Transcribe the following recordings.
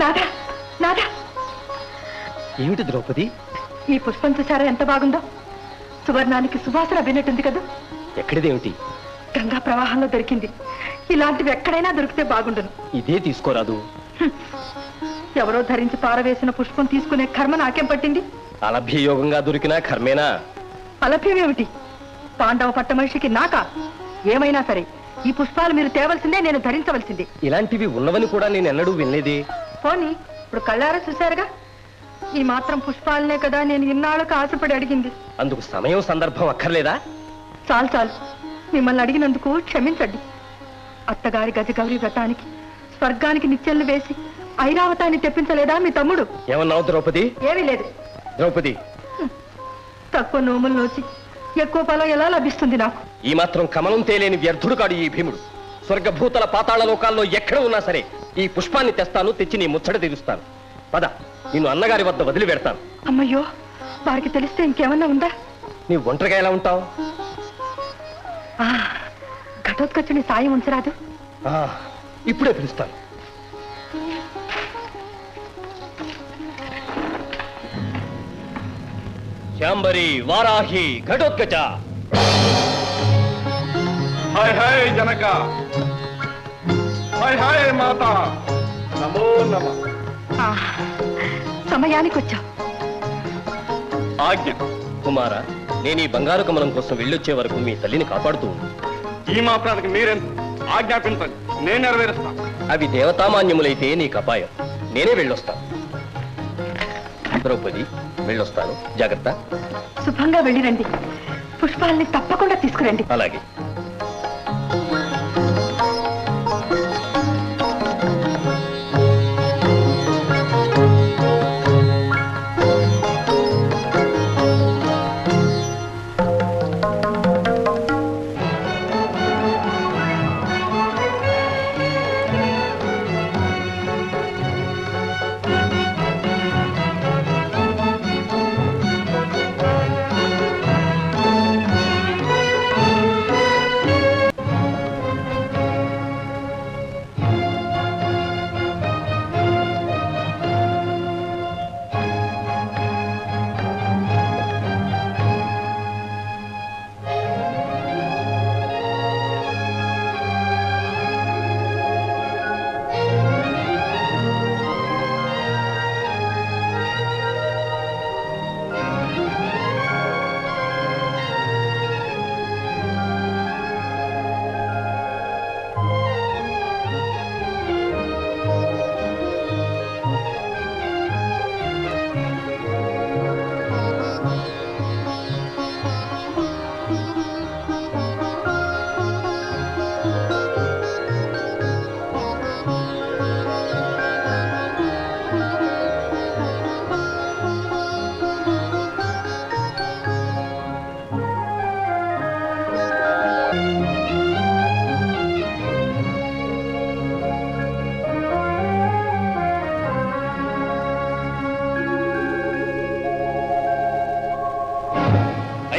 నాదా నాదా ఏమిటి ద్రౌపది? ఈ పుష్పం చూసారా ఎంత బాగుందో? సువర్ణానికి సువాసన విన్నట్టుంది కదా. ఎక్కడిదేమిటి? గంగా ప్రవాహంలో దొరికింది. ఇలాంటివి ఎక్కడైనా దొరికితే బాగుండును. ఇదే తీసుకోరాదు. ఎవరో ధరించి పారవేసిన పుష్పం తీసుకునే కర్మ నాకేం పట్టింది? అలభ్యయోగంగా దొరికినా కర్మేనా? అలభ్యమేమిటి? పాండవ పట్ట మనిషికి నాకా? ఏమైనా సరే ఈ పుష్పాలు మీరు తేవలసిందే, నేను ధరించవలసిందే. ఇలాంటివి ఉన్నవని కూడా నేను ఎన్నడూ వినలేదే. పోనీ ఇప్పుడు కళ్ళారా చూశారుగా. ఈ మాత్రం పుష్పాలనే కదా నేను ఇన్నాళ్ళకు ఆశపడి అడిగింది. అందుకు సమయం సందర్భం అక్కర్లేదా? చాలు చాలు, మిమ్మల్ని అడిగినందుకు క్షమించండి. అత్తగారి గజగౌరి వ్రతానికి స్వర్గానికి నిచ్చెల్లు వేసి ఐరావతాన్ని తెప్పించలేదా మీ తమ్ముడు? ఏమన్నావు ద్రౌపది? ఏమీ లేదు. ద్రౌపది, తక్కువ నోములు నోచి ఎక్కువ ఫలం ఎలా లభిస్తుంది నాకు? ఈ మాత్రం కమలం తేలేని వ్యర్థుడు కాడు ఈ భీముడు. స్వర్గభూతల పాతాళ లోకాల్లో ఎక్కడ ఉన్నా సరే ఈ పుష్పాన్ని తెస్తాను, తెచ్చి నీ ముచ్చట తీరుస్తాను. పద, నిన్ను అన్నగారి వద్ద వదిలి పెడతాను. అమ్మయ్యో, వారికి తెలిస్తే ఇంకేమన్నా ఉందా? నీ ఒంటరిగా ఎలా ఉంటావు? ఘటోత్కచుని సాయం ఉంచరాదు? ఇప్పుడే పిలుస్తాను. శాంబరి, వారాహి, ఘటోత్కచ. హాయ్ హాయ్ జనక, హాయ్ హాయ్ మాత, నమో నమః. సమయానికి వచ్చావు. ఆజ్ఞ. కుమార, నేను ఈ బంగారు కమలం కోసం వెళ్ళొచ్చే వరకు మీ తల్లిని కాపాడుతూ ఉండు. ఈ మాత్రానికి మీరెంత? ఆజ్ఞాపించండి, నేను నెరవేరుస్తాను. అవి దేవతామాన్యములైతే నీకు అపాయం. నేనే వెళ్ళొస్తాను. ద్రౌపది, వెళ్ళొస్తాను. జాగ్రత్త. శుభంగా వెళ్ళిరండి. పుష్పాలని తప్పకుండా తీసుకురండి. అలాగే.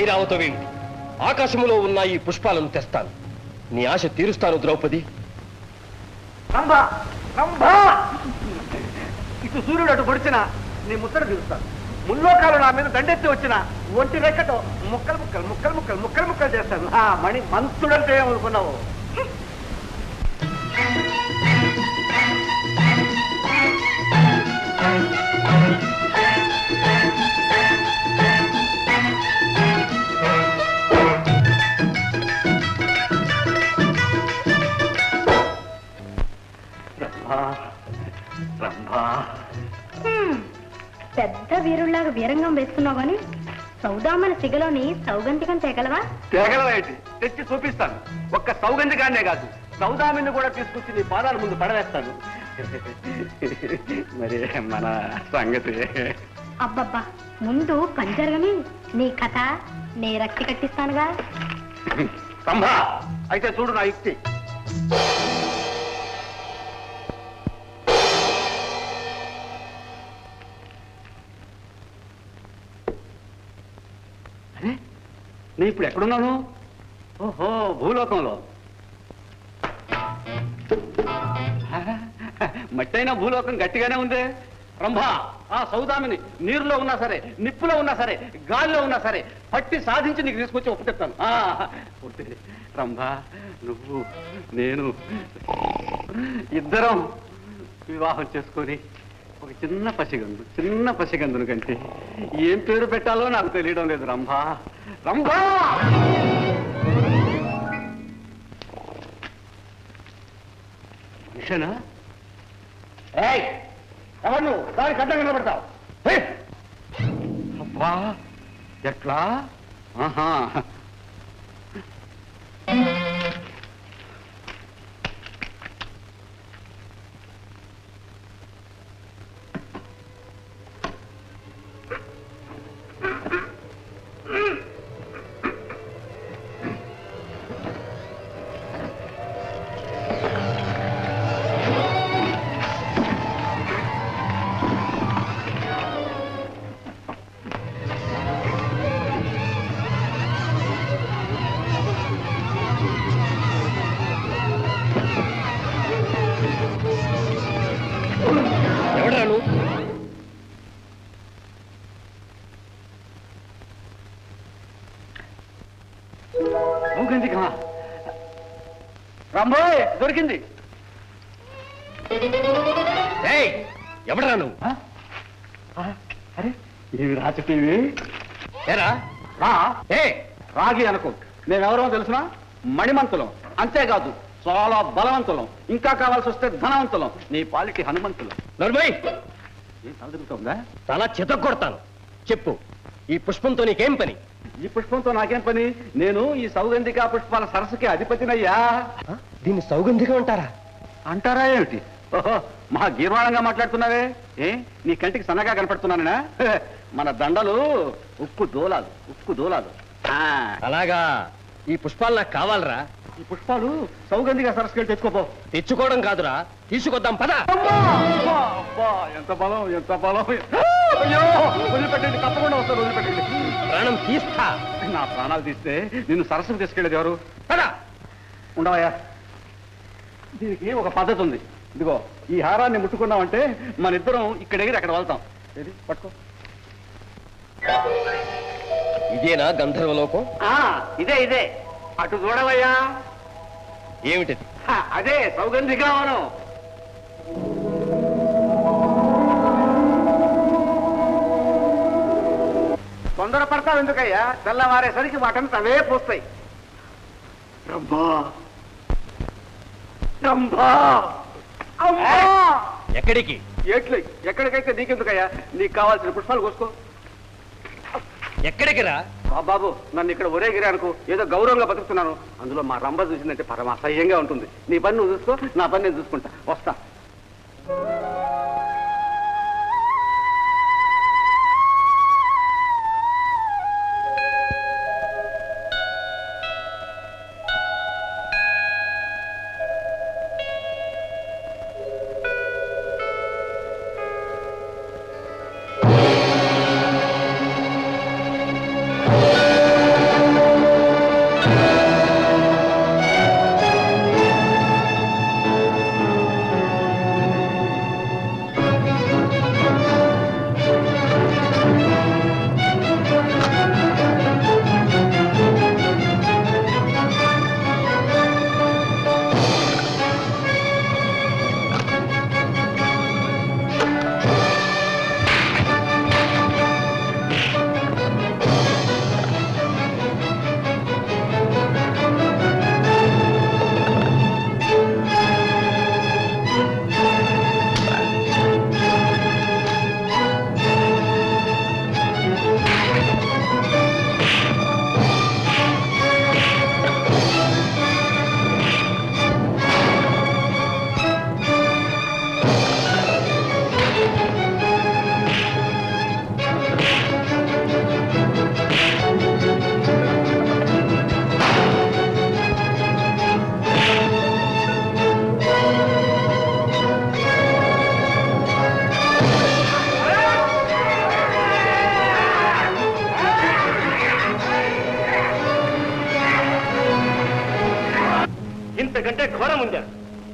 ఐరావతమేమిటి? ఆకాశములో ఉన్న ఈ పుష్పాలను తెస్తాను. నీ ఆశ తీరుస్తాను ద్రౌపది. ఇటు సూర్యుడు అటు పొడిచిన నీ ముచ్చట తీరుస్తాను. ముల్లోకాలు నా మీద దండెత్తి వచ్చిన ఒంటి రెక్కతో ముక్కలు ముక్కలు ముక్కలు ముక్కలు ముక్కలు ముక్కలు చేస్తాను. మణి మంతుడంటే ఏమనుకున్నావు? పెద్ద వీరుల్లాగా వీరంగం వేసుకున్నావు గాని సౌదామన సిగలోని సౌగంధికం తెగలవా? తెగలవేటి తెచ్చి చూపిస్తాను. ఒక్క సౌగంధికాన్నే కాదు, సౌదామిని కూడా తీసుకొచ్చి నీ పాదాల ముందు పడవేస్తాను. మరి మన సంగతి అబ్బబ్బా, ముందు పంజరగని నీ కథ నే రక్తి కట్టిస్తానుగా. సంభా, అయితే చూడు నా యుక్తి. నేను ఇప్పుడు ఎక్కడున్నాను? ఓహో, భూలోకంలో. మట్టి అయినా భూలోకం గట్టిగానే ఉందే. రంభా, ఆ సౌదామిని నీరులో ఉన్నా సరే, నిప్పులో ఉన్నా సరే, గాలిలో ఉన్నా సరే పట్టి సాధించి నీకు తీసుకొచ్చి ఒప్పుకెత్తాను. రంభా, నువ్వు నేను ఇద్దరం వివాహం చేసుకొని ఒక చిన్న పసిగందును కంటే ఏం పేరు పెట్టాలో నాకు తెలియడం లేదు. రంభా, రంభా! మిషనా? ఎవరు నువ్వు? దానికి అడ్డంగా నిలబడతావు? అబ్బా, ఎట్లా? ఆహా, ఎవడరా నువ్వు? రంభోయ్, దొరికింది. ఎవడరా నువ్వు? అరే, ఇవి రాచటివి. ఏరా రా, రాగి అనుకో. మేమెవరో తెలుసునా? మణిమంతులం. అంతేకాదు, చాలా బలవంతులం. ఇంకా కావాల్సి వస్తే ధనవంతులం. నీ పాలిటి హనుమంతులం. నర్మయ్, ఏం చదువుతుందా? చాలా చితగొడతాను. చెప్పు, ఈ పుష్పంతో నీకేం పని? ఈ పుష్పంతో నాకేం పని? నేను ఈ సౌగంధికా పుష్పాల సరస్సుకి అధిపతినయ్యా. దీన్ని సౌగంధికం అంటారా? అంటారా ఏమిటి? ఓహో, మహా గీర్వాణంగా మాట్లాడుతున్నావే. నీ కంటికి సన్నగా కనపడుతున్నానా? మన దండలు ఉక్కు దోలాలు. అలాగా, ఈ పుష్పాలు నాకు కావాలరా. ఈ పుష్పాలు సౌగంధిగా సరస్సుకి తెచ్చుకోపో. తెచ్చుకోవడం కాదురా, తీసుకొద్దాం పద. ఎంత బలం, ఎంత బలం! అయ్యో, వదిలిపెట్టండి, తప్పకుండా వస్తారు, వదిలిపెట్టండి. ప్రాణం తీస్తా. నా ప్రాణాలు తీస్తే నిన్ను సరస్సుకు తీసుకెళ్ళేది ఎవరు? పద. ఉండవయ్యా, దీనికి ఒక పద్ధతి ఉంది. ఇదిగో, ఈ హారాన్ని ముట్టుకున్నామంటే మన ఇద్దరం ఇక్కడ ఎగిరి అక్కడ వెళ్తాం. ఏది పట్టుకో. ఇదేనా గంధర్వలోకం? ఇదే. అటు చూడవయ్యా. ఏమిటది? అదే సౌగంధికావనం. తొందరపడతావు ఎందుకయ్యా? తెల్లవారేసరికి వాటంతా అవే పోస్తాయి. రంభా, ఎక్కడికి? ఎక్కడికైతే నీకెందుకయ్యా? నీకు కావాల్సిన పుష్పాలు కోసుకో. ఎక్కడికి రా? బాబు, నన్ను ఇక్కడ ఒరేగిరి అనుకో. ఏదో గౌరవంగా బతుకుతున్నాను. అందులో మా రంభ చూసిందంటే పరమ అసహ్యంగా ఉంటుంది. నీ పని నువ్వు చూసుకో, నా పని నేను చూసుకుంటా. వస్తా.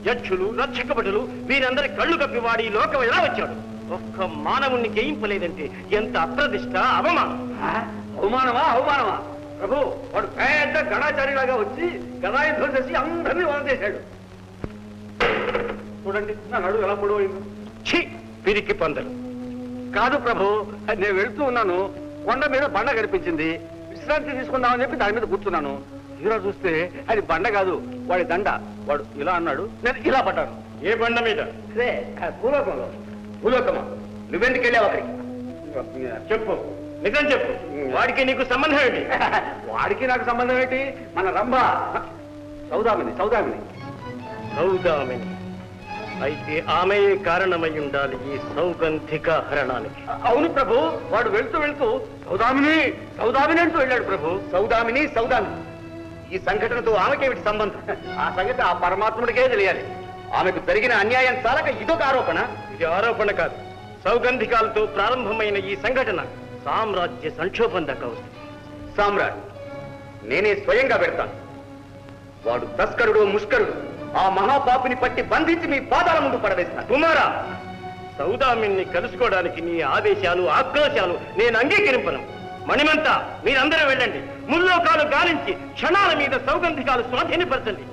యక్షులు రక్షకభటులు వీరందరి కళ్ళు కప్పివాడి ఈ లోకం ఎలా వచ్చాడు? ఒక్క మానవుణ్ణి జయింపలేదంటే ఎంత అప్రదిష్ట, అవమానం. అవమానమా అవమానమా ప్రభు, వాడు పెద్ద గణాచారిలాగా వచ్చి గదాయుద్ధం చేసి అందరినీ వదిలేశాడు. చూడండి నా నడువు ఎలా పొడవైంది. ఛీ, పిరికి పందలు. కాదు ప్రభు, నేను వెళ్తూ ఉన్నాను, కొండ మీద బండ కనిపించింది, విశ్రాంతి తీసుకుందామని చెప్పి దాని మీద కూర్చున్నాను. తీరా చూస్తే అది బండ కాదు, వాడి దండ. వాడు ఇలా అన్నాడు, నేను ఇలా పడ్డాను. ఏ బండ మీద? అదే భూలోకంలో. భూలోకమా? నువ్వెందుకు వెళ్ళావు అక్కడికి? చెప్పు, నిజం చెప్పు. వాడికి నీకు సంబంధం ఏంటి? వాడికి నాకు సంబంధం ఏంటి? మన రంభ సౌదామిని. సౌదామిని. అయితే ఆమె కారణమై ఉండాలి ఈ సౌగంధిక హరణానికి. అవును ప్రభు, వాడు వెళ్తూ వెళ్తూ సౌదామిని సౌదామిని అంటూ వెళ్ళాడు ప్రభు. సౌదామిని. ఈ సంఘటనతో ఆమెకేమిటి సంబంధం? ఆ సంగతి ఆ పరమాత్ముడికే తెలియాలి. ఆమెకు జరిగిన అన్యాయం చాలక ఇదొక ఆరోపణ? ఇది ఆరోపణ కాదు, సౌగంధికాలతో ప్రారంభమైన ఈ సంఘటన సామ్రాజ్య సంక్షోభం దాకా వస్తుంది. సామ్రాట్, నేనే స్వయంగా పెడతాను. వాడు తస్కరుడు, ముష్కరుడు, ఆ మహాపాపిని పట్టి బంధించి మీ పాదాల ముందు పడవేస్తాను. కుమారా, సౌదామిని కలుసుకోవడానికి నీ ఆదేశాలు, ఆక్రోశాలు నేను అంగీకరింపను. మణిమంతా, మీరందరూ వెళ్ళండి. ముల్లోకాలు గాలించి క్షణాల మీద సౌగంధికాలు స్వాధీనపరచండి.